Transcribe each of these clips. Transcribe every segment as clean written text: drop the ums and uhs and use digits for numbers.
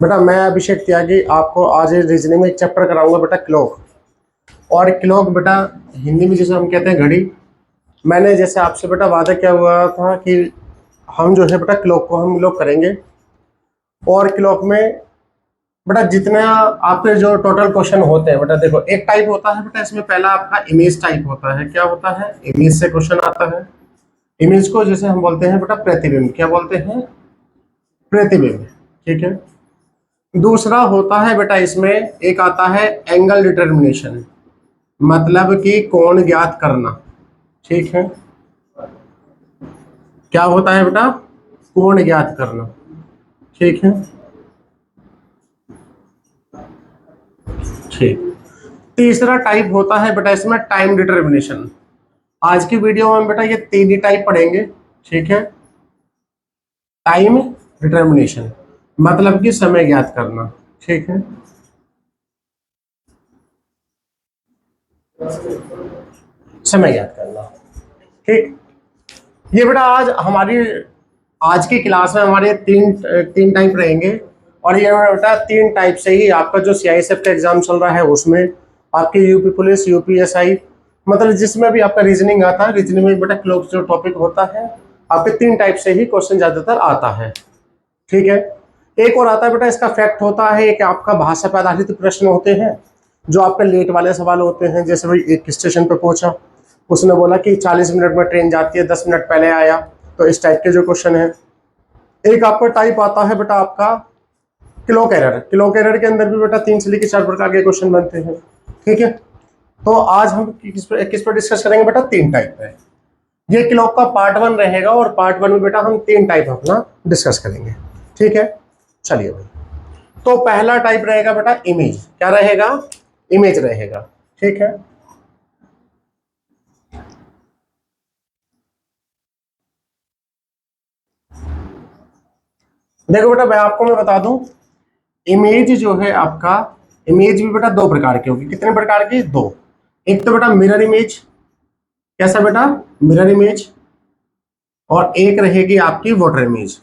बेटा मैं अभिषेक त्यागी आपको आज रीजनिंग में एक चैप्टर कराऊंगा बेटा क्लॉक। और क्लॉक बेटा हिंदी में जिसे हम कहते हैं घड़ी। मैंने जैसे आपसे बेटा वादा किया हुआ था कि हम जो है बेटा क्लॉक को हम लोग करेंगे। और क्लॉक में बेटा जितना आपके जो टोटल क्वेश्चन होते हैं बेटा देखो, एक टाइप होता है बेटा इसमें पहला आपका इमेज टाइप होता है। क्या होता है? इमेज से क्वेश्चन आता है। इमेज को जैसे हम बोलते हैं बेटा प्रतिबिंब। क्या बोलते हैं? प्रतिबिंब। ठीक है। दूसरा होता है बेटा इसमें एक आता है एंगल डिटर्मिनेशन, मतलब कि कोण ज्ञात करना। ठीक है। क्या होता है बेटा? कोण ज्ञात करना। ठीक है। ठीक। तीसरा टाइप होता है बेटा इसमें टाइम डिटर्मिनेशन। आज की वीडियो में बेटा ये तीन ही टाइप पढ़ेंगे। ठीक है। टाइम डिटर्मिनेशन मतलब कि समय ज्ञात करना। ठीक है। समय ज्ञात करना। ठीक। ये बेटा आज की क्लास में हमारे तीन तीन टाइप रहेंगे। और ये बेटा तीन टाइप से ही आपका जो सीआईएसएफ का एग्जाम चल रहा है उसमें आपके यूपी पुलिस, यूपीएसआई, मतलब जिसमें भी आपका रीजनिंग आता है, रीजनिंग में बेटा क्लोज जो टॉपिक होता है आपके तीन टाइप से ही क्वेश्चन ज्यादातर आता है। ठीक है। एक और आता है बेटा इसका फैक्ट होता है कि आपका भाषा पर आधारित प्रश्न होते हैं जो आपके लेट वाले सवाल होते हैं। जैसे भाई एक स्टेशन पे पहुंचा, उसने बोला कि 40 मिनट में ट्रेन जाती है, 10 मिनट पहले आया, तो इस टाइप के जो क्वेश्चन है। एक आपका टाइप आता है बेटा आपका क्लॉक एरर। क्लॉक एरर के अंदर भी बेटा 3 से लेकर 4 प्रकार के क्वेश्चन बनते हैं। ठीक है। तो आज हम किस पर डिस्कस करेंगे बेटा? तीन टाइप पे। ये क्लॉक का पार्ट 1 रहेगा और पार्ट 1 में बेटा हम तीन टाइप अपना डिस्कस करेंगे। ठीक है। चलिए भाई, तो पहला टाइप रहेगा बेटा इमेज। क्या रहेगा? इमेज रहेगा। ठीक है। देखो बेटा मैं बता दूं, इमेज जो है आपका, इमेज भी बेटा दो प्रकार की होगी। कितने प्रकार की? दो। एक तो बेटा मिरर इमेज। कैसा बेटा? Mirror image. और एक रहेगी आपकी वाटर इमेज।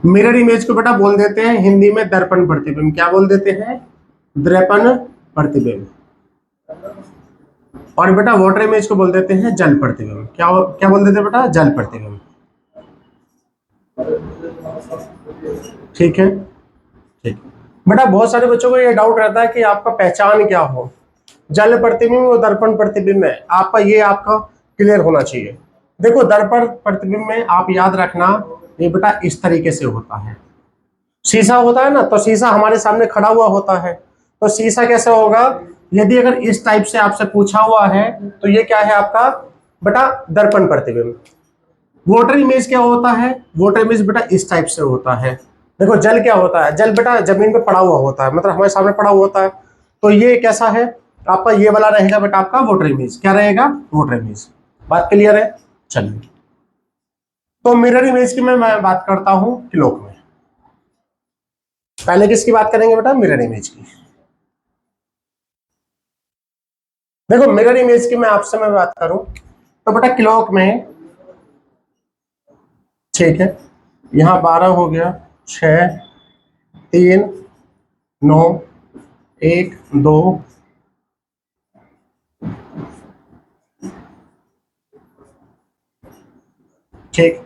मिरर इमेज को बेटा बोल देते हैं हिंदी में दर्पण प्रतिबिंब। क्या बोल देते हैं? दर्पण प्रतिबिंब। और बेटा वाटर इमेज को बोल देते हैं जल प्रतिबिंब। क्या क्या बोल देते हैं बेटा? जल प्रतिबिंब। ठीक है। ठीक। बेटा बहुत सारे बच्चों को ये डाउट रहता है कि आपका पहचान क्या हो, जल प्रतिबिंब और दर्पण प्रतिबिंब में। आपका ये आपका क्लियर होना चाहिए। देखो दर्पण प्रतिबिंब में आप याद रखना, ये बेटा इस तरीके से होता है। शीशा होता है ना, तो शीशा हमारे सामने खड़ा हुआ होता है। तो शीशा कैसे होगा? यदि अगर इस टाइप से आपसे पूछा हुआ है तो ये क्या है आपका बेटा? दर्पण प्रतिबिंब। वाटर इमेज क्या होता है? वाटर इमेज बेटा इस टाइप से होता है। देखो जल क्या होता है? जल बेटा जमीन पे पड़ा हुआ होता है, मतलब हमारे सामने पड़ा हुआ होता है। तो ये कैसा है आपका? ये वाला रहेगा बेटा आपका वाटर इमेज। क्या रहेगा? Water image. बात क्लियर है? चलिए, तो मिरर इमेज की मैं बात करता हूं क्लॉक में। पहले किसकी बात करेंगे बेटा? मिरर इमेज की। देखो मिरर इमेज की मैं बात करूं तो बेटा क्लॉक में, ठीक है, यहां 12 हो गया, 6, 3, 9, 1, 2, ठीक।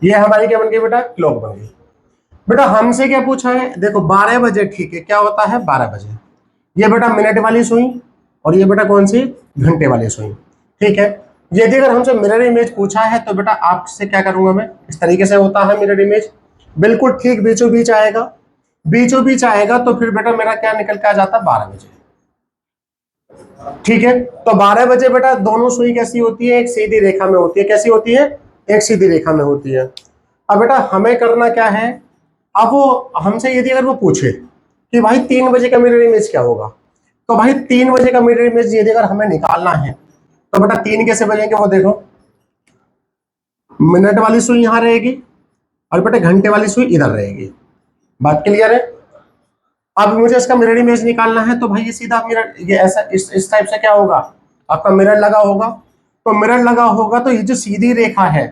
ये हमारी क्या बन गई बेटा? क्लॉक बन गई। बेटा हमसे क्या पूछा है? देखो 12 बजे, ठीक है, क्या होता है 12 बजे? ये बेटा मिनट वाली सुई और ये बेटा कौन सी? घंटे वाली सुई। ठीक है। यदि अगर हमसे मिरर इमेज पूछा है तो बेटा आपसे क्या करूंगा मैं? इस तरीके से होता है मिरर इमेज, बिल्कुल ठीक बीचों बीच आएगा। बीचों बीच आएगा तो फिर बेटा मेरा क्या निकल के आ जाता? 12 बजे। ठीक है। तो 12 बजे बेटा दोनों सुई कैसी होती है? एक सीधी रेखा में होती है। कैसी होती है? एक सीधी रेखा में होती है। अब बेटा हमें करना क्या है? अब वो हमसे यदि अगर वो पूछे कि भाई 3 बजे का मिरर इमेज क्या होगा, तो भाई 3 बजे का मिरर इमेज यदि अगर हमें निकालना है तो बेटा 3 कैसे बजेंगे? वो देखो, मिनट वाली सुई यहां रहेगी और बेटा घंटे वाली सुई इधर रहेगी। बात क्लियर है? अब मुझे इसका मिरर इमेज निकालना है तो भाई ये सीधा मिरर, ये ऐसा इस टाइप से क्या होगा? आपका मिरर लगा होगा। तो मिरर लगा होगा तो ये जो सीधी रेखा है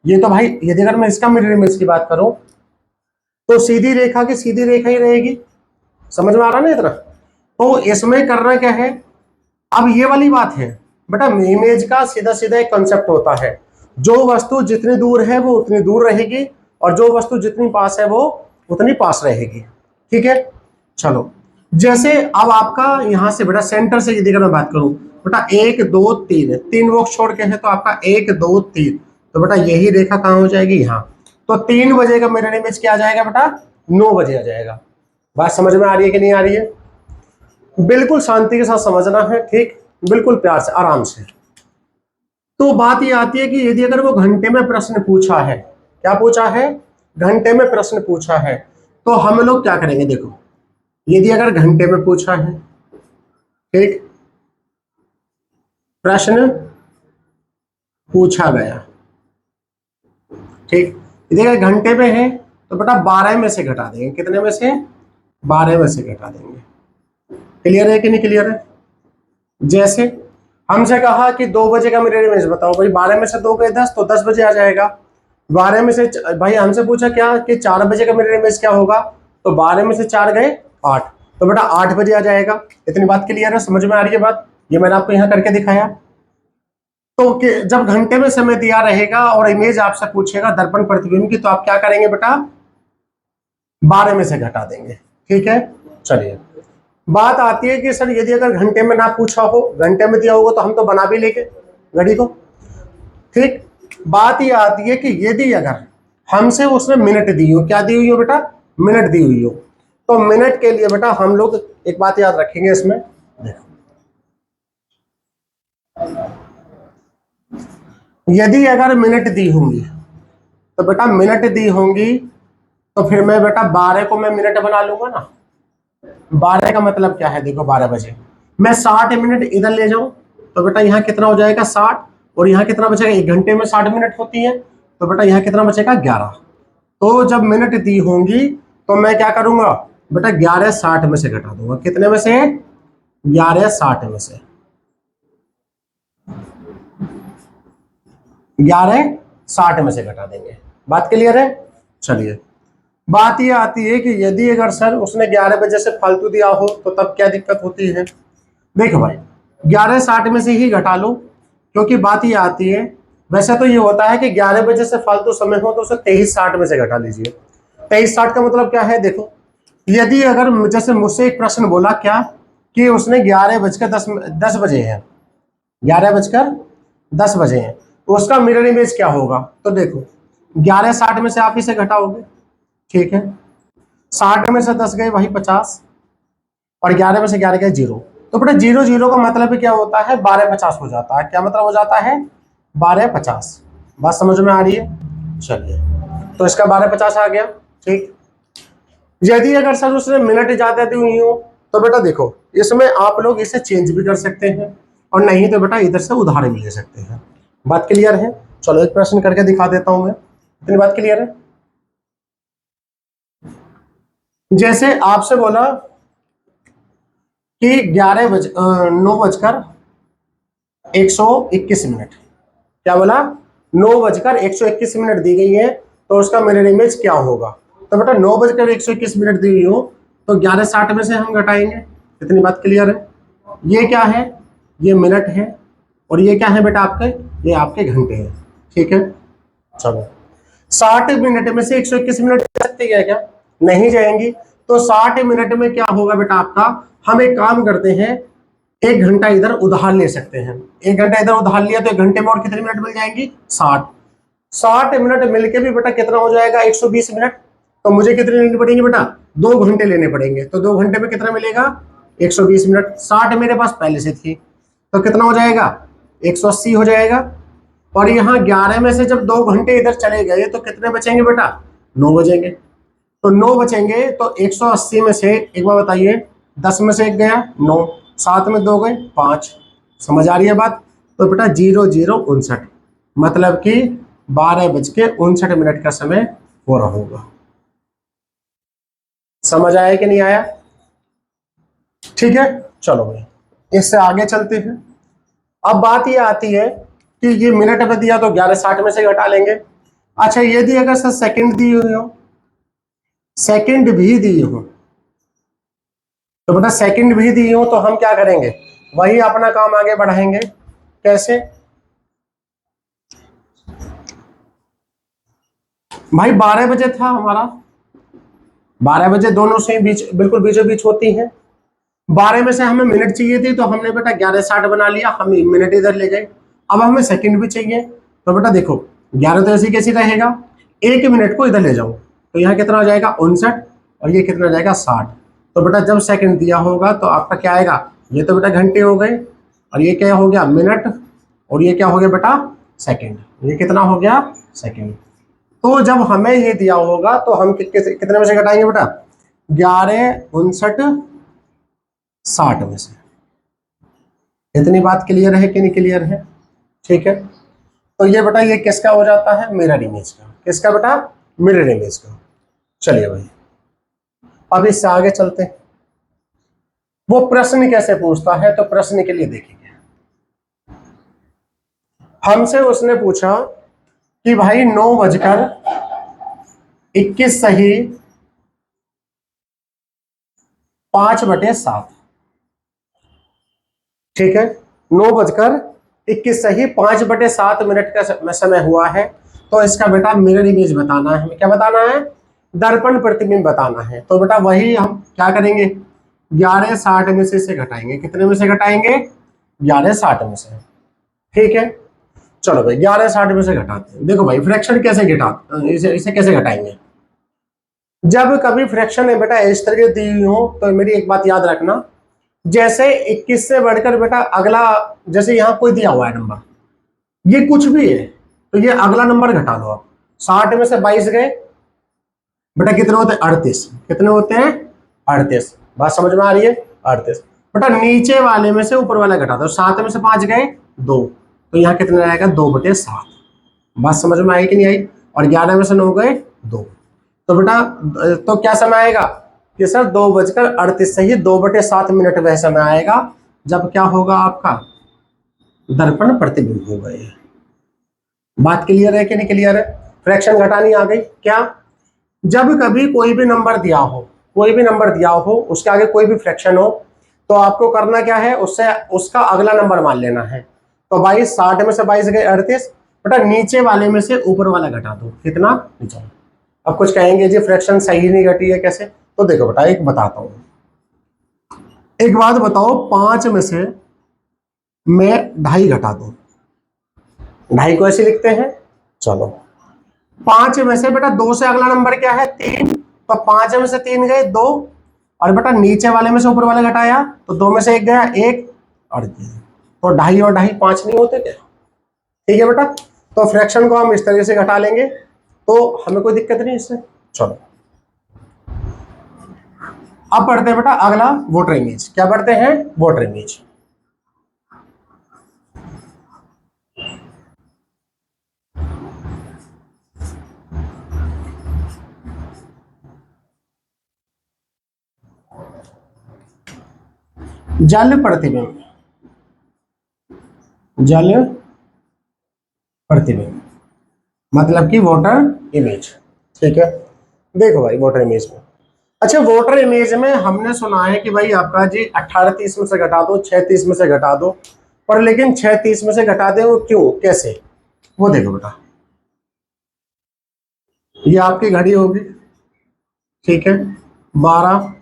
ये तो भाई यदि अगर मैं इसका मिरर इमेज की बात करूं तो सीधी रेखा की सीधी रेखा ही रहेगी। समझ में आ रहा ना इतना? तो इसमें करना क्या है, अब ये वाली बात है बेटा, इमेज का सीधा सीधा एक कंसेप्ट होता है, जो वस्तु जितनी दूर है वो उतनी दूर रहेगी और जो वस्तु जितनी पास है वो उतनी पास रहेगी। ठीक है, चलो जैसे अब आपका यहां से बेटा सेंटर से यदि अगर मैं बात करूं बेटा, 1 2 3 3 बॉक्स छोड़ के है तो आपका 1 2 3, तो बेटा यही रेखा कहां हो जाएगी, यहाँ। तो 3 बजे का मिरर इमेज क्या आ जाएगा बेटा, 9 बजे आ जाएगा। बात समझ में आ रही है कि नहीं आ रही है? बिल्कुल शांति के साथ समझना है, ठीक, बिल्कुल प्यार से आराम से। तो बात ये आती है कि यदि अगर वो घंटे में प्रश्न पूछा है, क्या पूछा है, घंटे में प्रश्न पूछा है, तो हम लोग क्या करेंगे, देखो यदि अगर घंटे में पूछा है, ठीक, प्रश्न पूछा गया, ठीक, यदि अगर घंटे में है तो बेटा 12 में से घटा देंगे, कितने में से, 12 में से घटा देंगे। क्लियर है कि नहीं क्लियर है? जैसे हमसे कहा कि 2 बजे का मिरर इमेज बताओ, भाई 12 में से 2 गए 10, तो 10 बजे आ जाएगा। 12 में से भाई हमसे पूछा क्या कि 4 बजे का मिरर इमेज क्या होगा, तो 12 में से 4 गए 8, तो बेटा 8 बजे आ जाएगा। इतनी बात क्लियर है, समझ में आ रही है बात? ये मैंने आपको यहाँ करके दिखाया। तो जब घंटे में समय दिया रहेगा और इमेज आपसे पूछेगा दर्पण प्रतिबिंब की, तो आप क्या करेंगे बेटा, 12 में से घटा देंगे। ठीक है, चलिए बात आती है कि सर यदि अगर घंटे में ना पूछा हो, घंटे में दिया होगा तो हम तो बना भी लेंगे घड़ी को। ठीक, बात ये आती है कि यदि अगर हमसे उसने मिनट दी हो, क्या दी हुई हो बेटा, मिनट दी हुई हो, तो मिनट के लिए बेटा हम लोग एक बात याद रखेंगे इसमें, देखो यदि अगर मिनट दी होंगी तो बेटा मिनट दी होंगी तो फिर मैं बेटा 12 को मैं मिनट बना लूंगा ना। 12 का मतलब क्या है, देखो 12 बजे मैं 60 मिनट इधर ले जाऊं तो बेटा यहाँ कितना हो जाएगा 60, और यहाँ कितना बचेगा, 1 घंटे में 60 मिनट होती है, तो बेटा यहाँ कितना बचेगा 11। तो जब मिनट दी होंगी तो मैं क्या करूंगा बेटा, 11 60 में से घटा दूंगा, कितने में से, 11 60 में से, 11 60 में से घटा देंगे। बात क्लियर है? चलिए बात ये आती है कि यदि अगर सर उसने 11 बजे से फालतू दिया हो तो तब क्या दिक्कत होती है। देखो भाई 11 60 में से ही घटा लो, क्योंकि बात ये आती है, वैसे तो ये होता है कि 11 बजे से फालतू समय हो तो उसे 23 60 में से घटा लीजिए। 23 60 का मतलब क्या है, देखो यदि अगर जैसे मुझसे एक प्रश्न बोला क्या कि उसने 11 बजकर 10 बजे है, 11 बजकर 10 बजे है, तो उसका मिरर इमेज क्या होगा, तो देखो 11 60 में से आप इसे घटाओगे, ठीक है, 60 में से 10 गए वही 50, और 11 में से 11 गए 0, तो बेटा 0 0 का मतलब क्या होता है, 12 50 हो जाता है। क्या मतलब हो जाता है, 12 50। बात समझ में आ रही है? चलिए तो इसका 12 50 आ गया। ठीक, यदि अगर सर उसने मिनट ज्यादा दी हुई हो तो बेटा देखो इसमें आप लोग इसे चेंज भी कर सकते हैं, और नहीं तो बेटा इधर से उधार भी ले सकते हैं। बात क्लियर है? चलो एक प्रश्न करके दिखा देता हूं मैं, इतनी बात क्लियर है? जैसे आपसे बोला कि 9 बजकर 121 मिनट, क्या बोला, 9 बजकर 121 मिनट दी गई है, तो उसका मिरर इमेज क्या होगा। तो बेटा 9 बजकर 121 मिनट दी हुई हो तो 11 60 में से हम घटाएंगे। इतनी बात क्लियर है? ये क्या है, ये मिनट है, और ये क्या है बेटा आपके, ये आपके घंटे हैं। ठीक है, चलो 60 मिनट में से 121 मिनट जा सकते हैं क्या, नहीं जाएंगी। तो 60 मिनट में क्या होगा बेटा आपका, हम एक काम करते हैं, 1 घंटा इधर उधार ले सकते हैं, 1 घंटा इधर उधार लिया तो 1 घंटे में और कितनी मिनट मिल जाएंगी, 60। 60 मिनट मिलके भी बेटा कितना हो जाएगा, 120 मिनट। तो मुझे कितने लेने पड़ेंगे बेटा, 2 घंटे लेने पड़ेंगे, तो 2 घंटे में कितना मिलेगा, 120 मिनट। 60 मेरे पास पहले से थी, तो कितना हो जाएगा, 180 हो जाएगा। और यहाँ 11 में से जब 2 घंटे इधर चले गए तो कितने बचेंगे बेटा, 9 बचेंगे। तो 9 बचेंगे तो 180 में से एक बार बताइए, 10 में से 1 गया 9, 7 में 2 गए 5। समझ आ रही है बात? तो बेटा 0059, मतलब कि 12 बज के 59 मिनट का समय हो रहा होगा। समझ आया कि नहीं आया? ठीक है, चलो भाई इससे आगे चलते हैं। अब बात ये आती है कि ये मिनट में दिया तो 11 60 में से घटा लेंगे, अच्छा ये दी अगर सर सेकंड दी हुई हो, सेकंड भी दी हो, तो बेटा सेकंड भी दी हो तो हम क्या करेंगे, वही अपना काम आगे बढ़ाएंगे। कैसे भाई, 12 बजे था हमारा, 12 बजे दोनों से बीच, बिल्कुल बीचों बीच होती है। 12 में से हमें मिनट चाहिए थी तो हमने बेटा 11:60 बना लिया, हम मिनट इधर ले गए। अब हमें सेकंड भी चाहिए, तो बेटा देखो 11 तो ऐसी कैसी रहेगा, 1 मिनट को इधर ले जाओ तो यहाँ कितना हो जाएगा 59, और ये कितना हो जाएगा 60। तो बेटा जब सेकंड दिया होगा तो आपका क्या आएगा, ये तो बेटा घंटे हो गए, और ये क्या हो गया मिनट, और ये क्या हो गया बेटा सेकंड, ये कितना हो गया सेकंड। तो जब हमें ये दिया होगा तो हम कितने में से घटाएंगे बेटा, 11, 59, 60 में से। इतनी बात क्लियर है कि नहीं क्लियर है? ठीक है, तो ये बेटा ये किसका हो जाता है, मिरर इमेज का। किसका बेटा, मिरर इमेज का। चलिए भाई अब इससे आगे चलते हैं। वो प्रश्न कैसे पूछता है, तो प्रश्न के लिए देखेंगे। हमसे उसने पूछा कि भाई 9:21 सही 5/7, ठीक है, 9:21 सही 5/7 का समय हुआ है। तो इसका बेटा मिरर इमेज बताना है, हमें क्या बताना है, दर्पण प्रतिबिंब बताना है। तो बेटा वही हम क्या करेंगे, 11:60 में से इसे घटाएंगे। कितने में से घटाएंगे, 11:60 में से। ठीक है, चलो भाई 11:60 में से घटाते हैं। देखो भाई फ्रैक्शन कैसे घटा, इसे कैसे घटाएंगे। जब कभी फ्रैक्शन है बेटा इस तरह दी हुई हो तो मेरी एक बात याद रखना, जैसे 21 से बढ़कर बेटा अगला, जैसे यहां कोई दिया हुआ है नंबर, ये कुछ भी है तो ये अगला नंबर घटा लो आप। 60 में से 22 गए बेटा, कितने होते हैं 38। कितने होते हैं 38, बात समझ में आ रही है 38। बेटा नीचे वाले में से ऊपर वाला घटा दो, 7 में से 5 गए 2, तो यहाँ कितने रहेगा 2/7। बात समझ में आई कि नहीं आई? और 11 में से 9 गए 2, तो बेटा तो क्या समय आएगा कि सर 2:38 से ही 2/7 वह समय आएगा जब क्या होगा आपका दर्पण प्रतिबिंब हो गए। बात क्लियर है कि नहीं क्लियर है? फ्रैक्शन घटानी आ गई क्या, जब कभी कोई भी नंबर दिया हो, कोई भी नंबर दिया हो उसके आगे कोई भी फ्रैक्शन हो, तो आपको करना क्या है, उससे उसका अगला नंबर मान लेना है। तो 22, 60 में से 22 गए 38, बेटा नीचे वाले में से ऊपर वाला घटा दो, कितना नीचे। अब कुछ कहेंगे जी फ्रैक्शन सही नहीं घटी है कैसे, तो देखो बेटा एक बताता हूं, एक बात बताओ, 5 में से मैं 2.5 घटा दूं, 2.5 को ऐसे लिखते हैं। चलो 5 में से बेटा 2 से अगला नंबर क्या है 3, तो 5 में से 3 गए 2, और बेटा नीचे वाले में से ऊपर वाले घटाया तो 2 में से 1 गया 1, और तो 2.5 और 2.5 5 नहीं होते क्या? ठीक है बेटा, तो फ्रैक्शन को हम इस तरीके से घटा लेंगे तो हमें कोई दिक्कत नहीं इससे। चलो अब पढ़ते हैं बेटा अगला वोटर इमेज। क्या पढ़ते हैं, वोटर इमेज। जल प्रतिबिंब, जल प्रतिबिंब मतलब कि वोटर इमेज। ठीक है, देखो भाई वोटर इमेज में, अच्छा वोटर इमेज में हमने सुना है कि भाई आपका जी 18:30 में से घटा दो, 6:30 में से घटा दो, पर लेकिन 6:30 में से घटा दे वो क्यों कैसे, वो देखो बेटा, ये आपकी घड़ी होगी, ठीक है, 12,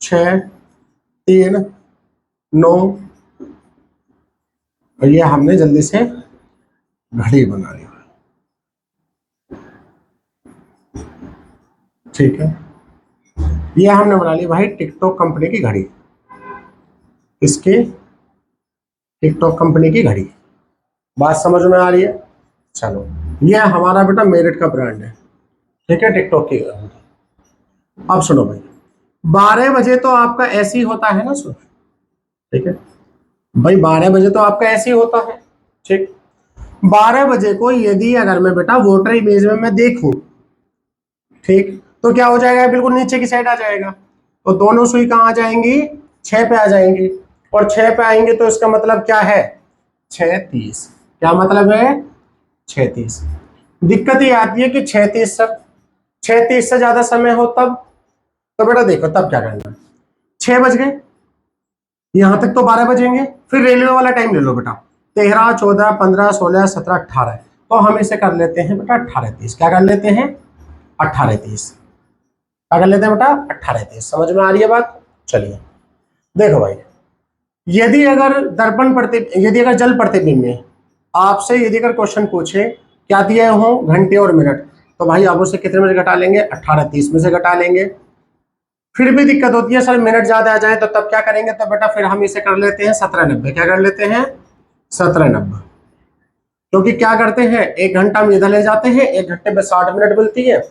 6, 3, 9, और ये हमने जल्दी से घड़ी बना ली, ठीक है, ये हमने बना ली भाई टिकटॉक कंपनी की घड़ी। इसकी टिकटॉक कंपनी की घड़ी, बात समझ में आ रही है? चलो ये हमारा बेटा मेरिट का ब्रांड है, ठीक है, टिकटॉक की घड़ी। अब सुनो भाई, 12 बजे तो आपका ऐसे ही होता है ना सुनो, ठीक है भाई, 12 बजे तो आपका ऐसे ही होता है, ठीक। 12 बजे को यदि अगर मैं बेटा वोटर इमेज में मैं देखूं, ठीक, तो क्या हो जाएगा, बिल्कुल नीचे की साइड आ जाएगा, तो दोनों सुई कहाँ आ जाएंगी, 6 पे आ जाएंगी, और 6 पे आएंगे तो इसका मतलब क्या है 6:30, क्या मतलब है 6:30। दिक्कत ये आती है कि 6:30 तक, 6:30 से ज्यादा समय हो तब, तो बेटा देखो तब क्या करना है, 6 बज गए, यहां तक तो 12 बजेंगे, फिर रेलवे वाला टाइम ले लो बेटा, 13, 14, 15, 16, 17, 18, तो हम इसे कर लेते हैं बेटा 18:30। क्या कर लेते हैं? 18:30। क्या कर लेते हैं बेटा? 18:30। समझ में आ रही है बात? चलिए देखो भाई, यदि अगर यदि अगर जल प्रतिबिंब में आपसे यदि अगर क्वेश्चन पूछे क्या दिए हो घंटे और मिनट, तो भाई आप उसे कितने में से घटा लेंगे? 18:30 में से घटा लेंगे। फिर भी दिक्कत होती है सर मिनट ज्यादा आ जाए तो तब क्या करेंगे? तो बेटा फिर हम इसे कर लेते हैं 17:90। क्या कर लेते हैं? 17:90। क्योंकि क्या करते हैं, 1 घंटा हम इधर ले जाते हैं, 1 घंटे में 60 मिनट मिलती है,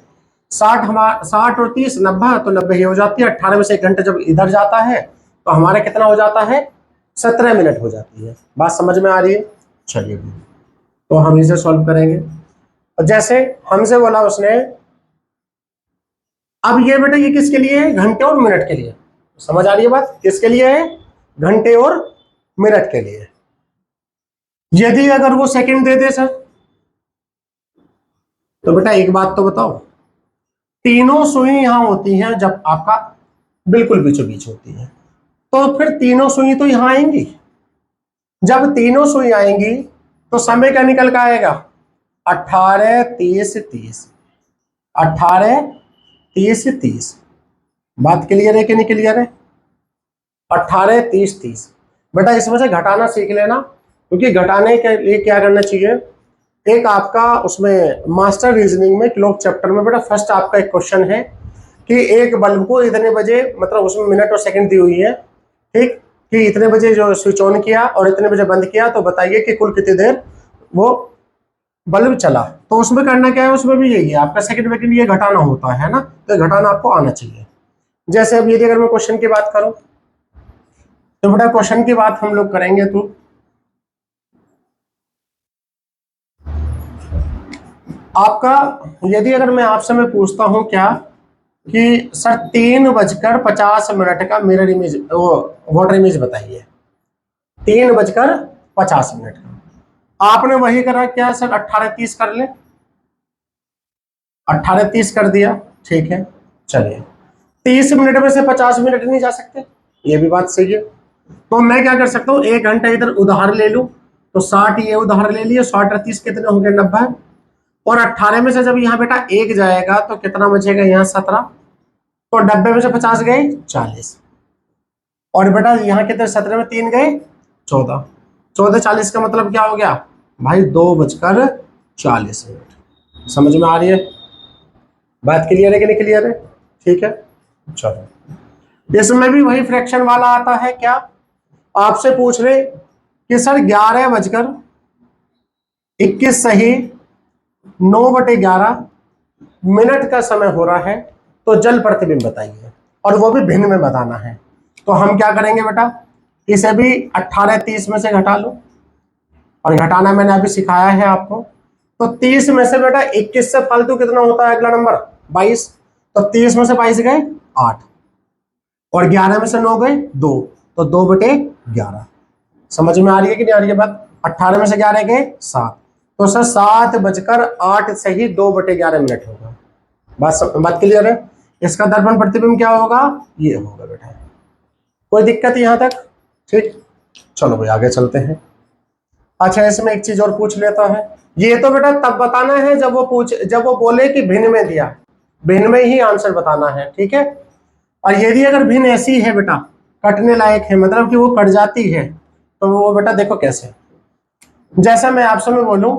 60 और 30 90, तो 90 ही हो जाती है। 18 में से 1 घंटा जब इधर जाता है तो हमारे कितना हो जाता है? 17 मिनट हो जाती है। बात समझ में आ रही है? चलिए तो हम इसे सॉल्व करेंगे। और जैसे हमसे बोला उसने, अब ये बेटा ये किसके लिए है? घंटे और मिनट के लिए। समझ आ रही है बात? किसके लिए है? घंटे और मिनट के लिए। यदि अगर वो सेकंड दे दे सर, तो बेटा एक बात तो बताओ, तीनों सुई यहां होती हैं जब आपका बिल्कुल बीचों बीच होती है, तो फिर तीनों सुई तो यहां आएंगी। जब तीनों सुई आएंगी तो समय क्या निकल के आएगा? 18, 30, 30, 18, 30, 30। बात क्लियर है कि नहीं क्लियर है? 18, 30, 30। बेटा इसमें से घटाना सीख लेना, क्योंकि घटाने के लिए क्या करना चाहिए, एक आपका उसमें मास्टर रीजनिंग में क्लॉक चैप्टर में बेटा फर्स्ट आपका एक क्वेश्चन है कि एक बल्ब को इतने बजे, मतलब उसमें मिनट और सेकंड दी हुई है, ठीक, कि इतने बजे जो स्विच ऑन किया और इतने बजे बंद किया, तो बताइए कि कुल कितनी देर वो बल्ब चला। तो उसमें करना क्या है, उसमें भी यही है आपका सेकंड में के लिए घटाना होता है ना, तो घटाना आपको आना चाहिए। जैसे अब यदि अगर मैं क्वेश्चन की बात करूं, तो बेटा क्वेश्चन की बात हम लोग करेंगे तो आपका, यदि अगर मैं आपसे मैं पूछता हूं क्या कि सर 3:50 का मिरर इमेज, वो वाटर इमेज बताइए, 3:50 का, आपने वही करा क्या सर? 18:30 कर ले, 18:30 कर दिया, ठीक है। चलिए 30 मिनट में से 50 मिनट नहीं जा सकते, ये भी बात सही है। तो मैं क्या कर सकता हूँ, 1 घंटा इधर उधार ले लूं, तो 60 ये उधार ले लिए, 60 और 30 कितने हो गए? 90। और 18 में से जब यहाँ बेटा 1 जाएगा तो कितना बचेगा? यहाँ 17। तो 90 में से 50 गए 40, और बेटा यहाँ कितने? 17 में 3 गए 14, 14 40 का मतलब क्या हो गया भाई? 2:40। समझ में आ रही है बात? क्लियर है कि नहीं क्लियर है? ठीक है। चलो इसमें भी वही फ्रैक्शन वाला आता है, क्या आपसे पूछ रहे कि सर 11:21 सही 9/11 मिनट का समय हो रहा है, तो जल प्रतिबिंब बताइए, और वो भी भिन्न में बताना है। तो हम क्या करेंगे बेटा, इसे भी 18:30 में से घटा लो, और घटाना मैंने अभी सिखाया है आपको। तो 30 में से बेटा 21 से फालतू कितना होता है? अगला नंबर 22, तो 30 में से 22 गए 8, और 11 में से 9 गए 2, तो 2/11। समझ में आ रही है कि नहीं आ रही है बात? 18 में से 11 गए 7, तो सर 7:08 से ही 2/11 मिनट होगा। बात क्लियर है? इसका दर्पण प्रतिबिंब क्या होगा? ये होगा बेटा। कोई दिक्कत यहां तक? ठीक, चलो भाई आगे चलते हैं। अच्छा इसमें एक चीज और पूछ लेता है, ये तो बेटा तब बताना है जब वो बोले कि भिन्न में दिया, भिन्न में ही आंसर बताना है, ठीक है। और यदि अगर भिन्न ऐसी है बेटा, कटने लायक है, मतलब कि वो कट जाती है, तो वो बेटा देखो कैसे, जैसा मैं आपसे मैं बोलूं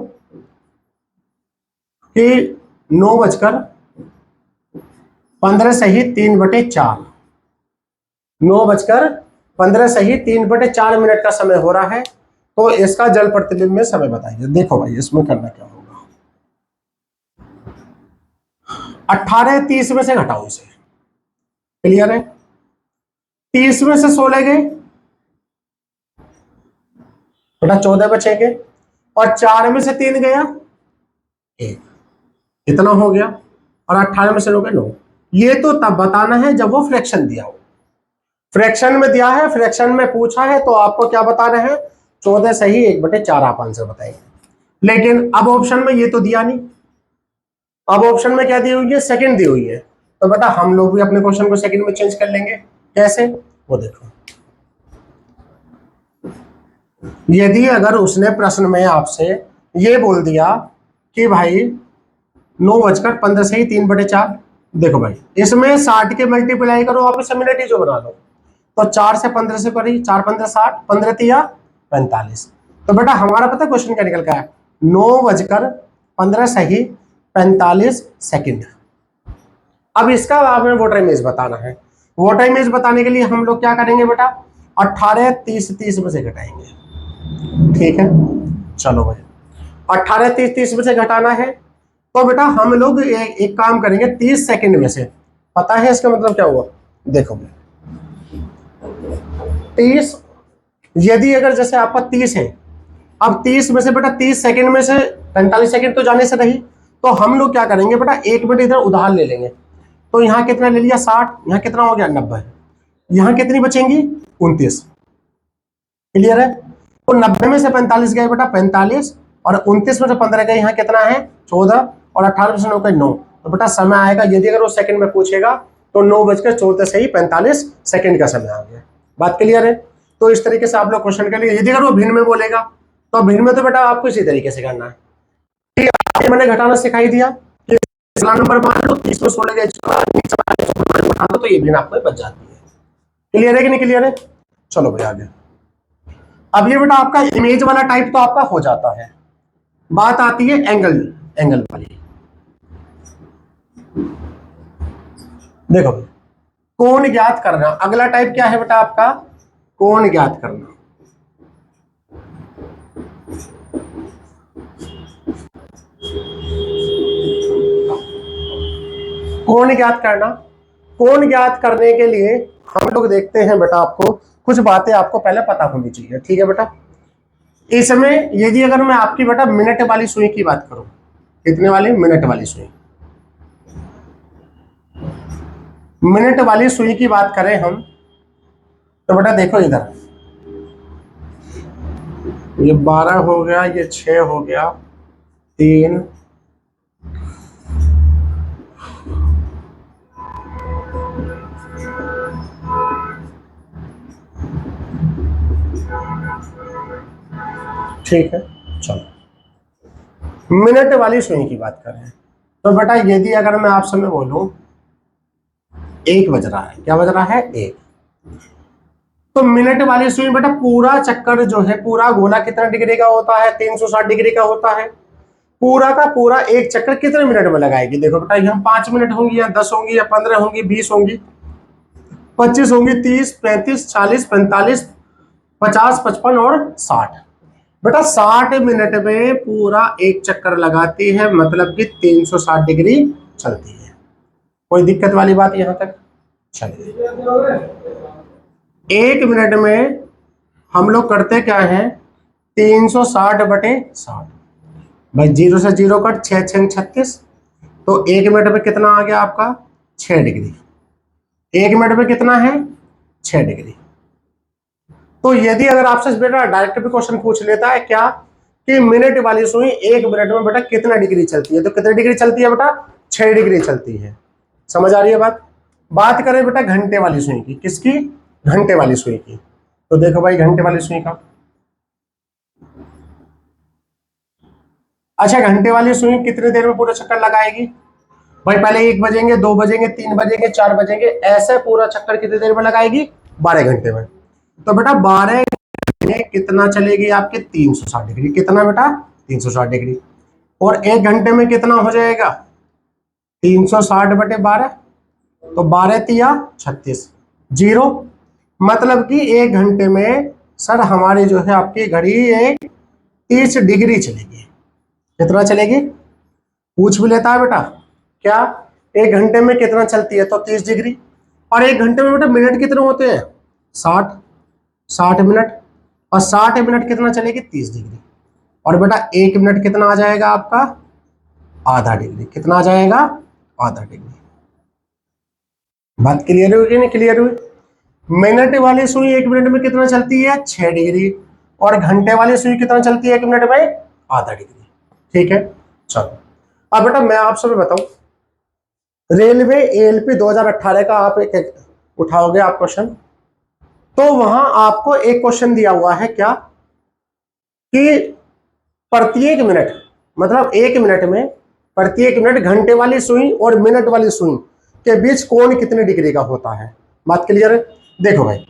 कि 9:15 सही 3/4, 9:15 सही 3/4 मिनट का समय हो रहा है, तो इसका जल प्रतिबिंब में समय बताइए। देखो भाई इसमें करना क्या होगा, 18:30 में से घटाओ इसे, क्लियर है? 30 में से 16 गए बेटा 14 बचेंगे, और 4 में से 3 गया 1, इतना हो गया, और 18 में से 9 गए 9। ये तो तब बताना है जब वो फ्रैक्शन दिया हो, फ्रैक्शन में दिया है, फ्रैक्शन में पूछा है, तो आपको क्या बताना है? 14 सही 1/4 आप आंसर बताएंगे। लेकिन अब ऑप्शन में ये तो दिया नहीं, अब ऑप्शन में क्या दी हुई है, सेकंड दी हुई है, तो बेटा हम लोग भी अपने क्वेश्चन को सेकंड में चेंज कर लेंगे। कैसे, वो देखो। यदि अगर उसने प्रश्न में आपसे ये बोल दिया कि भाई 9:15 से ही 3/4, देखो भाई इसमें 60 के मल्टीप्लाई करो, आप इसे मिनट ही जो बना लो, तो 4 से 15 से करी, 4×15 60, 15×3 45। तो बेटा हमारा पता क्वेश्चन क्या निकल का है, 9:15 सही 45 सेकंड। अब इसका आपने वोटर इमेज बताना है। वोटर इमेज बताने के लिए हम लोग क्या करेंगे बेटा, 18 30 में से घटाएंगे। ठीक है, चलो भाई 18 30 में से घटाना है, तो बेटा हम लोग एक काम करेंगे, 30 सेकंड में से। पता है इसका मतलब क्या हुआ, देखो 30, यदि अगर जैसे आपका 30 है, अब 30 में से बेटा 30 सेकंड में से 45 सेकंड तो जाने से नहीं, तो हम लोग क्या करेंगे बेटा, 1 मिनट इधर उधार ले लेंगे। तो यहाँ कितना ले लिया 60, यहाँ कितना हो गया 90, यहाँ कितनी बचेंगी 29। क्लियर है, तो 90 में से 45 गए बेटा 45, और 29 में से 15 गए, यहाँ कितना है 14, और 18 में से 9 गए 9। तो बेटा समय आएगा, यदि अगर वो सेकंड में पूछेगा तो 9:14 से ही 45 सेकंड का समय आ गया। बात क्लियर है। तो इस तरीके से आप लोग क्वेश्चन के लिए, यदि अगर वो भिन्न में बोलेगा तो भिन्न में तो बेटा आपको इसी तरीके से करना है। मैंने घटाना सिखाई दिया कि नंबर मान लो 30 को 16 घटा दो, तो ये भिन्न आपको बच जाती है। क्लियर है कि नहीं क्लियर है, चलो भाई आगे। अब ये बेटा आपका इमेज वाला टाइप तो आपका हो जाता है, बात आती है एंगल वाली। देखो कोण ज्ञात करना, अगला टाइप क्या है बेटा आपका, कोण ज्ञात करना। कोण ज्ञात करना, कोण ज्ञात करने के लिए हम लोग देखते हैं बेटा, आपको कुछ बातें आपको पहले पता होनी चाहिए। ठीक है बेटा, इसमें यदि अगर मैं आपकी बेटा मिनट वाली सुई की बात करूं, कितने वाली, मिनट वाली सुई, मिनट वाली सुई की बात करें हम, तो बेटा देखो इधर, ये 12 हो गया, ये 6 हो गया, 3, ठीक है। चलो मिनट वाली सुई की बात करें, तो बेटा यदि अगर मैं आपसे मैं बोलूं 1 बज रहा है, क्या बज रहा है 1, तो मिनट वाली सुई बेटा पूरा चक्कर जो है, पूरा गोला कितना डिग्री का होता है, 360 डिग्री का होता है। पूरा का पूरा एक चक्कर कितने मिनट में लगाएगी, देखो बेटा यहाँ 5 मिनट होंगी, या 10 होंगी, या 15 होंगी, 20 होंगी, 25 होंगी, 30 35 40 45 50 55 और 60। बेटा 60 मिनट में पूरा एक चक्कर लगाती है, मतलब कि 360 डिग्री चलती है। कोई दिक्कत वाली बात यहां तक, चलिए 1 मिनट में हम लोग करते क्या है, 360/60, भाई 0 से 0 कट, 6 6 36, तो 1 मिनट में कितना आ गया आपका 6 डिग्री। 1 मिनट में कितना है 6 डिग्री। तो यदि अगर आपसे बेटा डायरेक्ट भी क्वेश्चन पूछ लेता है क्या, कि मिनट वाली सुई 1 मिनट में बेटा कितना डिग्री चलती है, तो कितनी डिग्री चलती है बेटा 6 डिग्री चलती है। समझ आ रही है बात। बात करें बेटा घंटे वाली सुई की, किसकी, घंटे वाली सुई की, तो देखो भाई घंटे वाली सुई का, अच्छा घंटे वाली सुई कितने देर में पूरा चक्कर लगाएगी, भाई पहले 1 बजेंगे, 2 बजेंगे, 3 बजेंगे, 4 बजेंगे, ऐसे पूरा चक्कर कितनी देर में लगाएगी, 12 घंटे में। तो बेटा 12 में कितना चलेगी आपके 360 डिग्री, कितना बेटा 360 डिग्री, और 1 घंटे में कितना हो जाएगा 360/12, तो 12 तिया 36, 0, मतलब कि 1 घंटे में सर हमारी जो है आपकी घड़ी एक 30 डिग्री चलेगी। कितना चलेगी, पूछ भी लेता है बेटा क्या, 1 घंटे में कितना चलती है, तो 30 डिग्री, और 1 घंटे में बेटा मिनट कितने होते हैं 60 मिनट, और 60 मिनट कितना चलेगी 30 डिग्री, और बेटा 1 मिनट कितना आ जाएगा आपका आधा डिग्री, कितना आ जाएगा आधा डिग्री। बात क्लियर हुई कि नहीं क्लियर हुई। मिनट वाली सुई 1 मिनट में कितना चलती है 6 डिग्री, और घंटे वाली सुई कितना चलती है 1 मिनट में आधा डिग्री। ठीक है, चलो अब बेटा मैं आपसे भी बताऊं, रेलवे एएलपी 2018 का आप एक उठाओगे आप क्वेश्चन, तो वहां आपको एक क्वेश्चन दिया हुआ है क्या कि प्रत्येक मिनट, मतलब एक मिनट में, प्रत्येक मिनट घंटे वाली सुई और मिनट वाली सुई के बीच कोण कितने डिग्री का होता है। बात क्लियर है? देखो भाई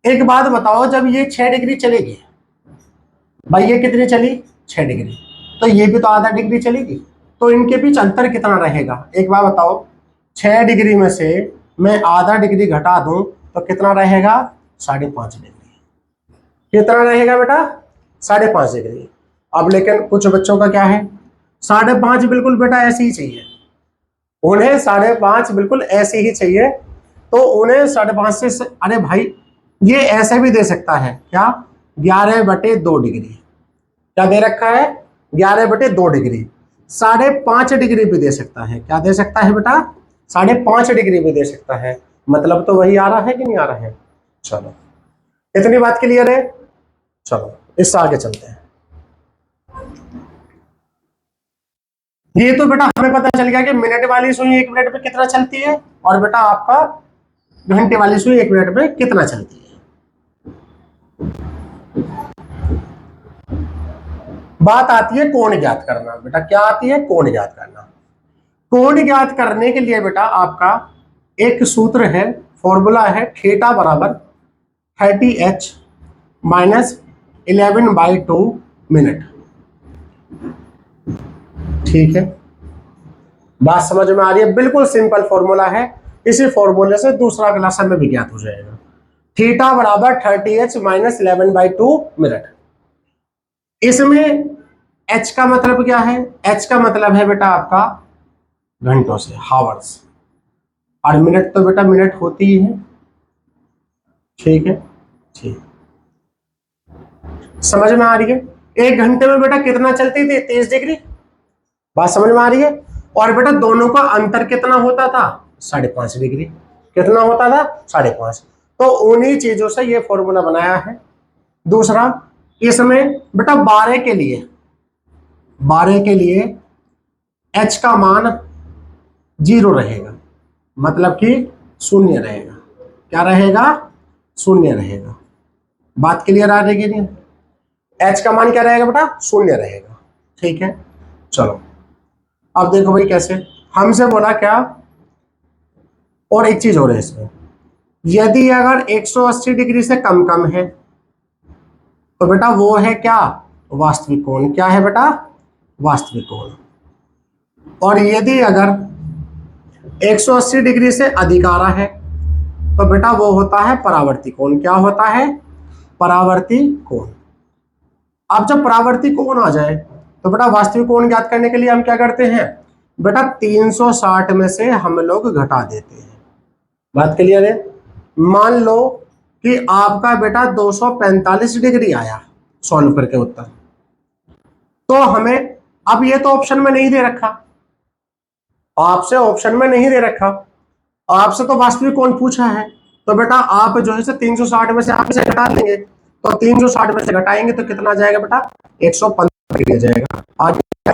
एक बात बताओ, जब ये 6 डिग्री चलेगी भाई, ये कितनी चली 6 डिग्री, तो ये भी तो आधा डिग्री चलेगी, तो इनके बीच अंतर कितना रहेगा एक बार बताओ। 6 डिग्री में से मैं आधा डिग्री घटा दूं तो कितना रहेगा 5.5 डिग्री। कितना रहेगा बेटा 5.5 डिग्री। अब लेकिन कुछ बच्चों का क्या है 5.5 बिल्कुल बेटा ऐसे ही चाहिए, उन्हें 5.5 बिल्कुल ऐसे ही चाहिए, तो उन्हें 5.5 से अरे भाई ये ऐसे भी दे सकता है क्या 11/2 डिग्री, क्या दे रखा है 11/2 डिग्री। 5.5 डिग्री भी दे सकता है, क्या दे सकता है बेटा 5.5 डिग्री भी दे सकता है, मतलब तो वही आ रहा है कि नहीं आ रहा है। चलो इतनी बात क्लियर है, चलो इससे आगे चलते हैं। ये तो बेटा हमें पता चल गया कि मिनट वाली सुई 1 मिनट में कितना चलती है, और बेटा आपका घंटे वाली सुई 1 मिनट में कितना चलती है। बात आती है कोण ज्ञात करना। बेटा क्या आती है कोण ज्ञात करना। कोण ज्ञात करने के लिए बेटा आपका एक सूत्र है, फॉर्मूला है, थीटा बराबर 30h माइनस 11/2 मिनट। ठीक है, बात समझ में आ रही है? बिल्कुल सिंपल फॉर्मूला है, इसी फॉर्मूले से दूसरा अगला समय भी ज्ञात हो जाएगा। थीटा बराबर 30h माइनस 11/2 मिनट। इसमें h का मतलब क्या है, h का मतलब है बेटा आपका घंटों से, हावर्स, और मिनट तो बेटा मिनट होती ही है। ठीक है, ठीक, समझ में आ रही है? 1 घंटे में बेटा कितना चलती थी 23 डिग्री, बात समझ में आ रही है? और बेटा दोनों का अंतर कितना होता था 5.5 डिग्री। कितना होता था 5.5। तो उन्हीं चीजों से ये फॉर्मूला बनाया है। दूसरा इसमें बेटा 12 के लिए h का मान 0 रहेगा, मतलब कि शून्य रहेगा। क्या रहेगा? शून्य रहेगा। बात क्लियर आ रही है कि नहीं? h का मान क्या रहेगा बेटा? शून्य रहेगा। ठीक है, चलो अब देखो भाई कैसे हमसे बोला क्या, और एक चीज हो रही है इसमें, यदि अगर 180 डिग्री से कम कम है तो बेटा वो है क्या वास्तविक कोण। क्या है बेटा? वास्तविक कोण। और यदि अगर 180 डिग्री से अधिक आ रहा है तो बेटा वो होता है परावर्ती कोण। क्या होता है? परावर्ती कोण। अब जब परावर्ती कोण आ जाए तो बेटा वास्तविक कोण ज्ञात करने के लिए हम क्या करते हैं बेटा 360 में से हम लोग घटा देते हैं। बात क्लियर है? मान लो कि आपका बेटा 245 डिग्री आया सॉल्व करके उत्तर, तो हमें अब ये तो ऑप्शन में नहीं दे रखा, आपसे ऑप्शन में नहीं दे रखा, आपसे तो वास्तविक कोण पूछा है, तो बेटा आप जो है 360 में से आप इसे घटा देंगे, तो 360 में से घटाएंगे तो कितना जाएगा बेटा 115 डिग्री जाएगा। आगे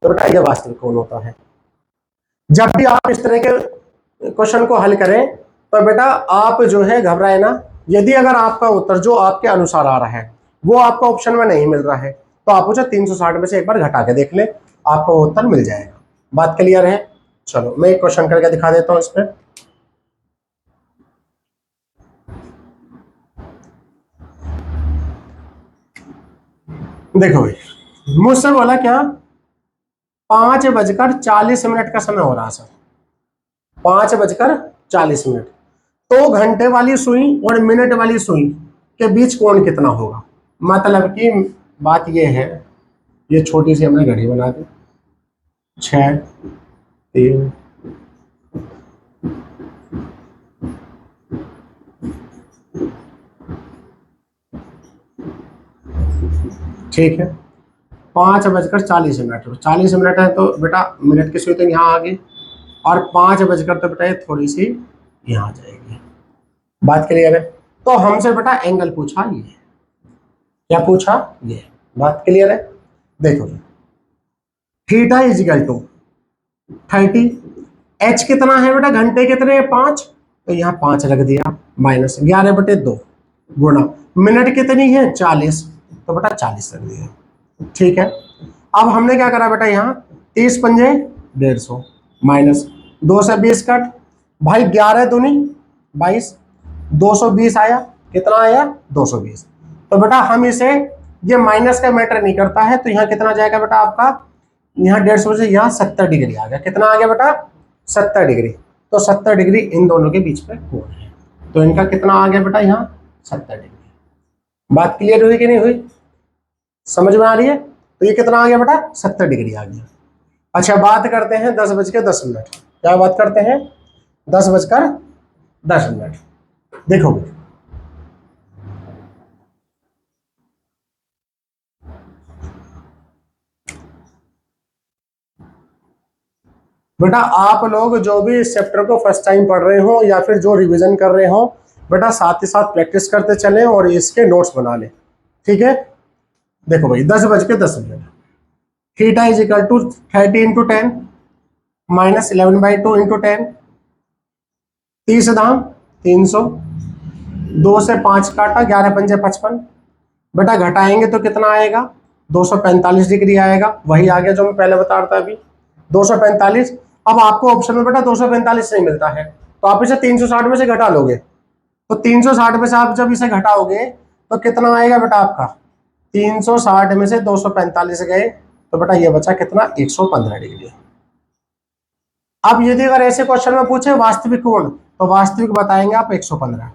तो बेटा ये वास्तविक कोण होता है। जब भी आप इस तरह के क्वेश्चन को हल करें तो बेटा आप जो है घबराए ना, यदि अगर आपका उत्तर जो आपके अनुसार आ रहा है वो आपका ऑप्शन में नहीं मिल रहा है तो आप उसे 360 में से एक बार घटा के देख ले, आपको उत्तर मिल जाएगा। बात क्लियर है? चलो मैं एक क्वेश्चन करके दिखा देता हूं इस पे। देखो भाई मुझसे बोला क्या 5:40 का समय हो रहा सर, 5:40। तो घंटे वाली सुई और मिनट वाली सुई के बीच कोण कितना होगा। मतलब कि बात यह है, ये छोटी सी हमने घड़ी बना दी 6 3 ठीक है, 5:40, 40 मिनट है तो बेटा मिनट की सुई तो यहाँ आ गई, और 5 बजकर तो बेटा ये थोड़ी सी यहाँ आ जाएगी। बात क्लियर है? तो हमसे बेटा एंगल पूछा ये, क्या पूछा ये, बात क्लियर है? देखो theta is equal to 30। H कितना है बेटा, घंटे कितने हैं 5, तो यहाँ 5 रख दिया, माइनस 11/2 गुणा मिनट कितनी है 40, तो बेटा 40 रख दिया। ठीक है, अब हमने क्या करा बेटा, यहाँ 30 पंजे 150 माइनस 2 से 20 कट, भाई 11 दूनी 22, 220 आया, कितना आया 220। तो बेटा हम इसे, ये माइनस का मैटर नहीं करता है, तो यहाँ कितना जाएगा बेटा आपका, यहाँ 150 से यहाँ 70 डिग्री आ गया, कितना आ गया बेटा 70 डिग्री। तो 70 डिग्री इन दोनों के बीच में कोण है, तो इनका कितना आ गया बेटा यहाँ 70 डिग्री। बात क्लियर हुई कि नहीं हुई, समझ में आ रही है? तो ये कितना आ गया बेटा 70 डिग्री आ गया। अच्छा बात करते हैं 10:10, क्या बात करते हैं 10:10। देखो बेटा, आप लोग जो भी इस चैप्टर को फर्स्ट टाइम पढ़ रहे हो या फिर जो रिवीजन कर रहे हो, बेटा साथ ही साथ प्रैक्टिस करते चलें और इसके नोट्स बना लें। ठीक है, देखो भाई 10:10, theta is equal to 30 × 10 minus 11/2 × 10, 30 दाम 300, 2 से 5 काटा, 11 पंजे 55, बेटा घटाएंगे तो कितना आएगा 245 डिग्री आएगा, वही आ गया जो मैं पहले बता रहा था अभी 245। अब आपको ऑप्शन में बेटा 245 नहीं मिलता है, तो आप इसे 360 में से घटा लोगे, तो 360 में से आप जब इसे घटाओगे तो कितना आएगा बेटा आपका, 360 में से 245 गए तो बेटा ये बचा कितना 115 डिग्री। अब यदि अगर ऐसे क्वेश्चन में पूछे वास्तविक कोण, तो वास्तविक बताएंगे आप 115,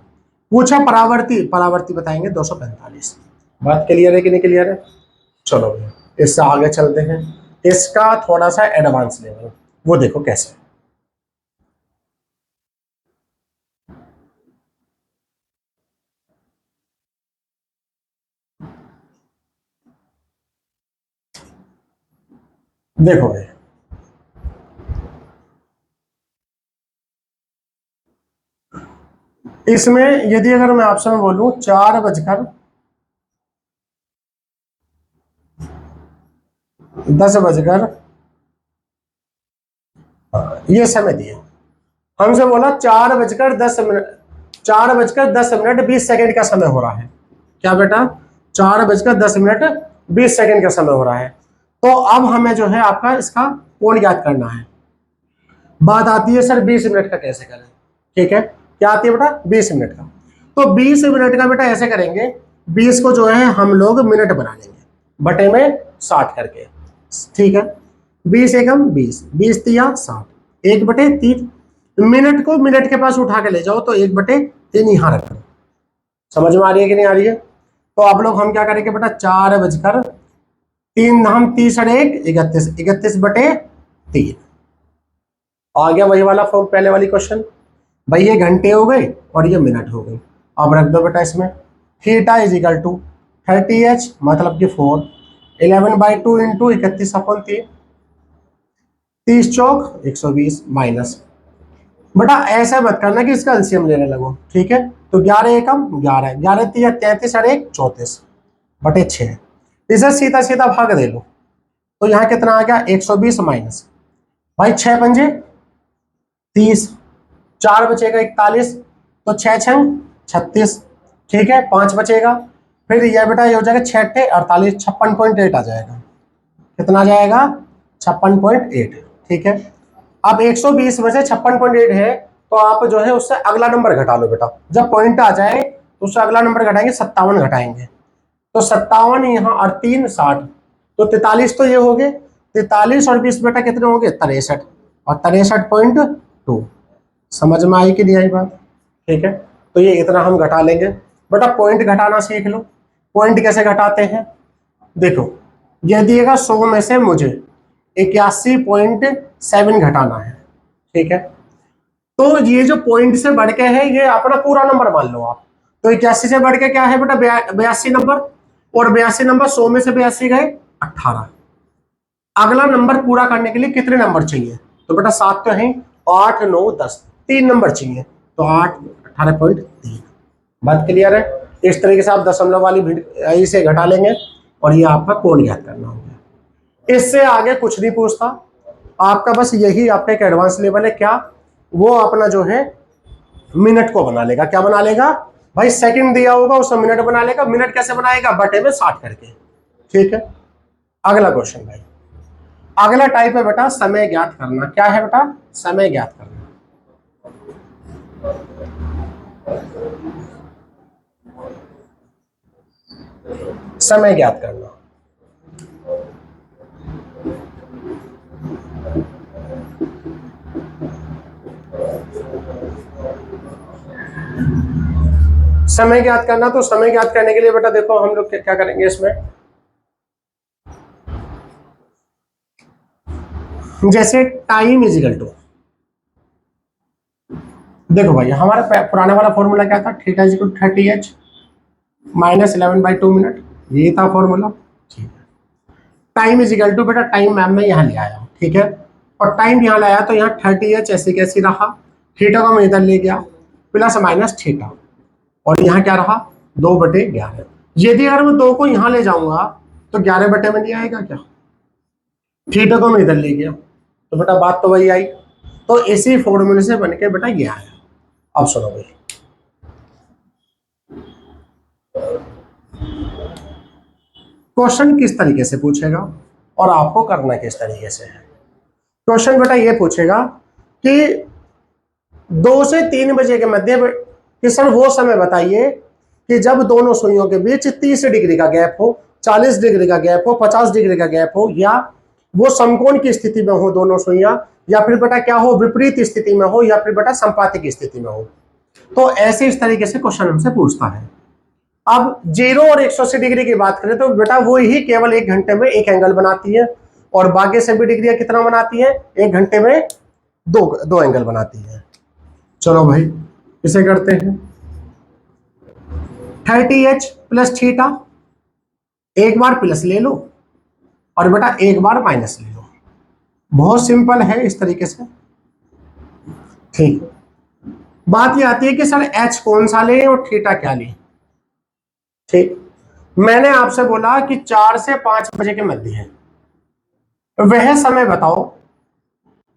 पूछा परावर्ती, परावर्ती बताएंगे 245। बात क्लियर है कि नहीं क्लियर है? चलो इससे आगे चलते हैं, इसका थोड़ा सा एडवांस लेवल, वो देखो कैसे। देखो भाई, इसमें यदि अगर मैं आपसे मैं बोलूं 4:10 ये समय दिए, हमसे बोला 4:10, 4:10 20 सेकेंड का समय हो रहा है। क्या बेटा 4:10 20 सेकेंड का समय हो रहा है। तो अब हमें जो है आपका इसका कोण ज्ञात करना है। बात आती है सर 20 मिनट का कैसे करें। ठीक है, क्या आती है बेटा 20 मिनट का, तो 20 मिनट का बेटा ऐसे करेंगे, 20 को जो है हम लोग मिनट बना लेंगे बटे में 60 करके। ठीक है, 20 एकम 20, 20 तिया 60, 1/3। मिनट को मिनट के पास उठा के ले जाओ तो 1/3 यहां रख लो। समझ में आ रही है कि नहीं आ रही है? तो आप लोग हम क्या करेंगे बेटा 4:3 धाम 30 और 1 31, 31/3 आ गया वही वाला फॉर्म, पहले वाली क्वेश्चन। भाई ये घंटे हो गए और ये मिनट हो गए। अब रख दो बेटा इसमें, theta is equal to 30h मतलब कि 4, 11/2 इंटू 31/3, 30 चौक 120 माइनस, बेटा ऐसा मत करना कि इसका एलसीएम लेने लगो। ठीक है, तो 11 एकम 11, 11 तिया 33 और 1 34 बटे 6, इसे सीधा सीधा भाग दे लो, तो यहाँ कितना आ गया 120 माइनस, भाई 6 पंजे 30, 4 बचेगा 41, तो 6 छंग 36। ठीक है, 5 बचेगा, फिर यह बेटा ये हो जाएगा 6 48, 56.8 आ जाएगा। कितना आ जाएगा 56.8। ठीक है, अब 120 में से 56.8 है, तो आप जो है उससे अगला नंबर घटा लो बेटा, जब पॉइंट आ जाए तो उससे अगला नंबर घटाएंगे, 57 घटाएंगे, तो 57 यहाँ और 3 60, तो 43 तो ये हो गए, 43 और 20 बेटा कितने हो गए 63 और 63.2। समझ में आई कि नहीं आई बात? ठीक है, तो ये इतना हम घटा लेंगे। बेटा पॉइंट घटाना सीख लो, पॉइंट कैसे घटाते हैं, देखो यह दिएगा 100 में से मुझे 81.7 घटाना है। ठीक है, तो ये जो पॉइंट से बढ़ के है ये अपना पूरा नंबर मान लो आप, तो 81 से बढ़ के क्या है बेटा 82 नंबर, और 82 नंबर 100 में से 82 गए 18। अगला नंबर पूरा करने के लिए कितने नंबर चाहिए, तो बेटा 7 तो है, 8 9 10, 3 नंबर चाहिए, तो 8 18.3। बात क्लियर है? इस तरीके से आप दशमलव वाली इसे घटा लेंगे और ये आपका कोण ज्ञात करना होगा। इससे आगे कुछ नहीं पूछता आपका, बस यही आपका एक एडवांस लेवल है। क्या वो अपना जो है मिनट को बना लेगा। क्या बना लेगा भाई, सेकंड दिया होगा उसमें मिनट बना लेगा। मिनट कैसे बनाएगा, बटे में 60 करके। ठीक है, अगला क्वेश्चन भाई, अगला टाइप है बेटा समय ज्ञात करना। क्या है बेटा, समय ज्ञात करना। समय ज्ञात करना। समय ज्ञात करना, तो समय ज्ञात करने के लिए बेटा देखो हम लोग क्या करेंगे इसमें, जैसे टाइम इज इक्वल टू, देखो भाई हमारा पुराने वाला फॉर्मूला क्या था, theta is equal to 30h minus 11/2 minute, ये था फॉर्मूला। ठीक है, टाइम इज इक्वल टू बेटा, टाइम मैम मैं यहाँ ले आया हूँ। ठीक है, और टाइम यहाँ लाया तो यहाँ 30h ऐसे कैसे रहा, थीटा को मैं इधर ले गया, प्लस माइनस थीटा, और यहाँ क्या रहा 2/11। यदि अगर मैं 2 को यहाँ ले जाऊंगा तो 11 बटे में नहीं आएगा क्या, थीटा को मैं इधर ले गया तो बेटा बात तो वही आई। तो इसी फॉर्मूले से बन के बेटा ये आया। अब सुनो भाई, क्वेश्चन किस तरीके से पूछेगा और आपको करना किस तरीके से है। क्वेश्चन बेटा ये पूछेगा कि 2 से 3 बजे के मध्य कि सर वो समय बताइए कि जब दोनों सुइयों के बीच 30 डिग्री का गैप हो, 40 डिग्री का गैप हो, 50 डिग्री का गैप हो, या वो समकोण की स्थिति में हो दोनों सुइयां, या फिर बेटा क्या हो विपरीत स्थिति में हो, या फिर बेटा संपाती की स्थिति में हो। तो ऐसे इस तरीके से क्वेश्चन हमसे पूछता है। अब 0 और 180 डिग्री की बात करें तो बेटा वो ही केवल 1 घंटे में एक एंगल बनाती है, और बाकी सभी डिग्रियां कितना बनाती है, 1 घंटे में दो एंगल बनाती है। चलो भाई इसे करते हैं, 30h प्लस थीटा, एक बार प्लस ले लो और बेटा एक बार माइनस ले लो। बहुत सिंपल है इस तरीके से। ठीक, बात ये आती है कि सर h कौन सा ले और थीटा क्या ले। ठीक, मैंने आपसे बोला कि 4 से 5 बजे के मध्य है, वह समय बताओ,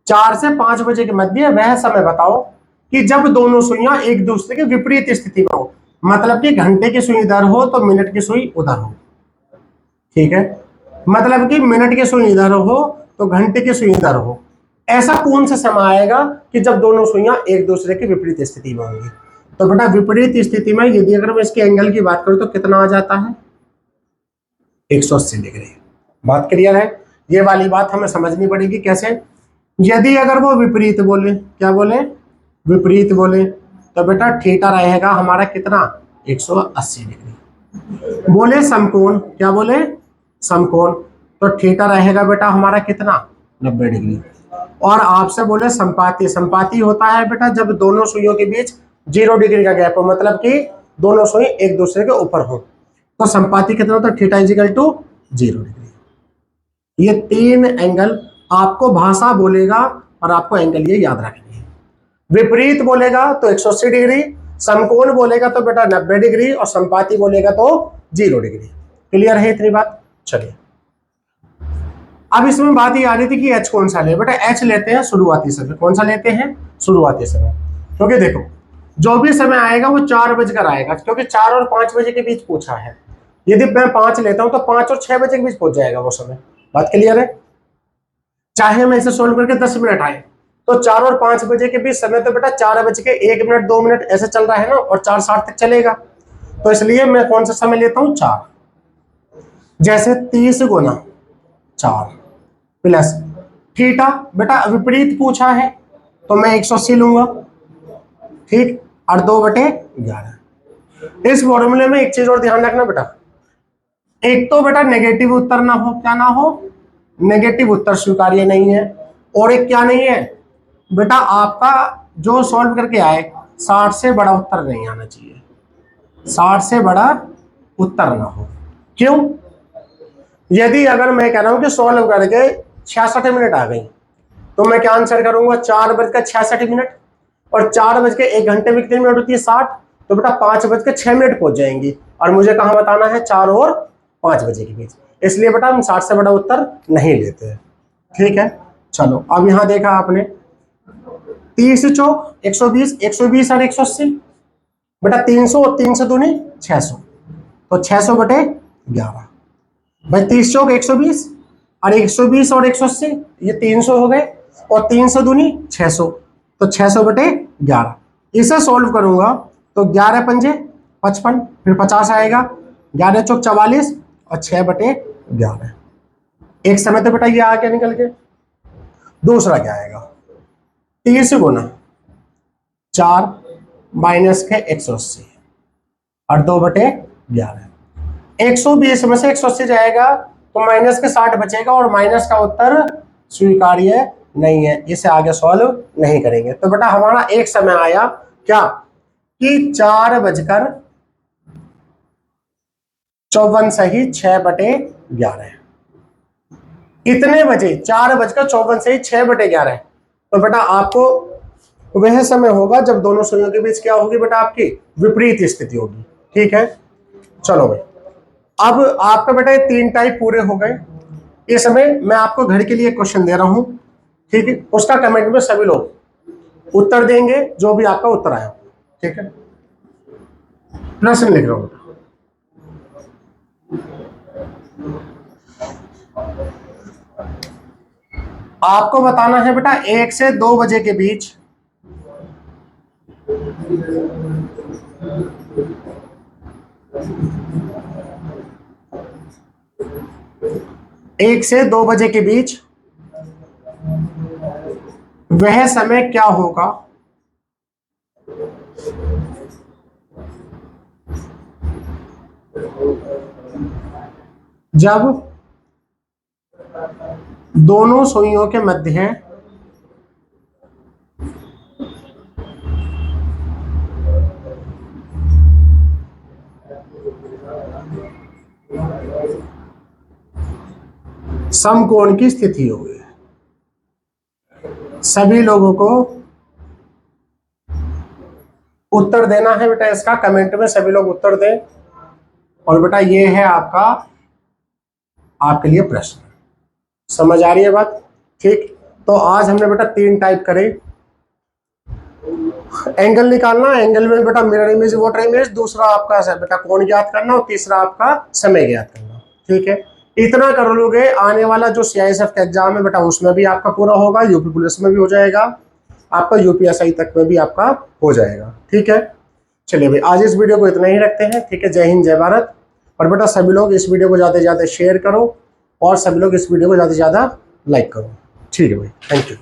4 से 5 बजे के मध्य वह समय बताओ कि जब दोनों सुइयां एक दूसरे के विपरीत स्थिति में हो, मतलब कि घंटे की सुई इधर हो तो मिनट की सुई उधर हो। ठीक है, मतलब कि मिनट की सुई इधर हो तो घंटे की सुई इधर हो। ऐसा कौन सा समय आएगा कि जब दोनों सुइयां एक दूसरे के विपरीत स्थिति में होंगी। तो बेटा विपरीत स्थिति में यदि अगर मैं इसके एंगल की बात करूं तो कितना आ जाता है, 180 डिग्री। बात क्लियर है, ये वाली बात हमें समझनी पड़ेगी कैसे। यदि अगर वो विपरीत बोले, क्या बोले, विपरीत बोले, तो बेटा थीटा रहेगा हमारा कितना, 180 डिग्री। बोले समकोण, क्या बोले, समकोण, तो थीटा रहेगा बेटा हमारा कितना, 90 डिग्री। और आपसे बोले संपाती, संपाती होता है बेटा जब दोनों सुइयों के बीच 0 डिग्री का गैप हो, मतलब कि दोनों सुई एक दूसरे के ऊपर हो, तो संपाती कितना होता है, theta is equal to 0 degree. ये 3 एंगल आपको भाषा बोलेगा और आपको एंगल ये याद रखनी है। विपरीत बोलेगा तो 180 डिग्री, समकोण बोलेगा तो बेटा 90 डिग्री, और संपाती बोलेगा तो 0 डिग्री। क्लियर है इतनी बात। चलिए अब इसमें बात ये आ रही थी कि एच कौन सा ले, बेटा एच लेते हैं शुरुआती समय। कौन सा लेते हैं, शुरुआती समय। क्योंकि देखो जो भी समय आएगा वो 4 बजकर आएगा, क्योंकि 4 और 5 बजे के बीच पूछा है। यदि मैं 5 लेता हूं तो 5 और 6 बजे के बीच पहुंच जाएगा वो समय। बात क्लियर है, चाहे मैं इसे सोल्व करके 10 मिनट आए तो 4 और 5 बजे के बीच समय तो बेटा 4:01 2 मिनट ऐसे चल रहा है ना, और 4:60 तक चलेगा। तो इसलिए मैं कौन सा समय लेता हूं, 4। जैसे 30 गुना 4 प्लस थीटा, बेटा विपरीत पूछा है तो मैं 180 लूंगा। ठीक, और 2/11। इस फॉर्मूले में एक चीज और ध्यान रखना बेटा, एक तो बेटा नेगेटिव उत्तर ना हो, क्या ना हो, नेगेटिव उत्तर स्वीकार्य नहीं है। और एक क्या नहीं है बेटा, आपका जो सॉल्व करके आए 60 से बड़ा उत्तर नहीं आना चाहिए, 60 से बड़ा उत्तर ना हो। क्यों, यदि अगर मैं कह रहा हूं कि सॉल्व करके 66 मिनट आ गई तो मैं क्या आंसर करूंगा, 4:66, और 4:01 में कितनी मिनट होती है, 60। तो बेटा 5:06 पहुंच जाएंगी, और मुझे कहां बताना है, 4 और 5 बजे के बीच। इसलिए बेटा हम 60 से बड़ा उत्तर नहीं लेते हैं। ठीक है, चलो अब यहाँ देखा आपने 30 चौक 120, 120 और 180 बेटा 300 और 3 से दूनी 600, तो 600 बटे 11। भाई 30 चौक 120 और 120 और 180 ये 300 हो गए, और 3 से दूनी 600, तो 600 बटे 11। इसे सॉल्व करूंगा तो 11 पंजे 55, फिर 50 आएगा, 11 चौक 44 और 6 बटे 11। एक समय तो बेटा ये आ गया निकल के। दूसरा क्या आएगा, 30 गुना 4 माइनस के 180 और 2 बटे 11। 120 में से 180 जाएगा तो माइनस के 60 बचेगा, और माइनस का उत्तर स्वीकार्य नहीं है, इसे आगे सॉल्व नहीं करेंगे। तो बेटा हमारा एक समय आया क्या कि 4:54 सही 6 बटे 11। इतने बजे 4:54 सही 6 बटे 11। तो बेटा आपको वह समय होगा जब दोनों सुइयों के बीच क्या होगी बेटा, आपकी विपरीत स्थिति होगी। ठीक है, चलो भाई अब आपका बेटा ये 3 टाइप पूरे हो गए। इस समय मैं आपको घर के लिए क्वेश्चन दे रहा हूं, ठीक है, उसका कमेंट में सभी लोग उत्तर देंगे जो भी आपका उत्तर आया। ठीक है, प्रश्न लिख रहा हूं। आपको बताना है बेटा 1 से 2 बजे के बीच एक से 2 बजे के बीच वह समय क्या होगा जब दोनों सुइयों के मध्य समकोण की स्थिति होगी। सभी लोगों को उत्तर देना है बेटा, इसका कमेंट में सभी लोग उत्तर दें। और बेटा ये है आपका आपके लिए प्रश्न। समझ आ रही है बात? ठीक, तो आज हमने बेटा 3 टाइप करे। एंगल निकालना, एंगल में बेटा मिरर इमेज, वाटर इमेज, दूसरा आपका बेटा कोण ज्ञात करना, और तीसरा आपका समय ज्ञात करना। ठीक है, इतना कर लोगे, आने वाला जो CISF का एग्जाम है बेटा उसमें भी आपका पूरा होगा, यूपी पुलिस में भी हो जाएगा, आपका UPSI तक में भी आपका हो जाएगा। ठीक है, चलिए भाई आज इस वीडियो को इतना ही रखते हैं। ठीक है, जय हिंद जय भारत। और बेटा सभी लोग इस वीडियो को ज़्यादा से ज़्यादा शेयर करो, और सभी लोग इस वीडियो को ज़्यादा से ज़्यादा लाइक करो। ठीक है भाई, थैंक यू।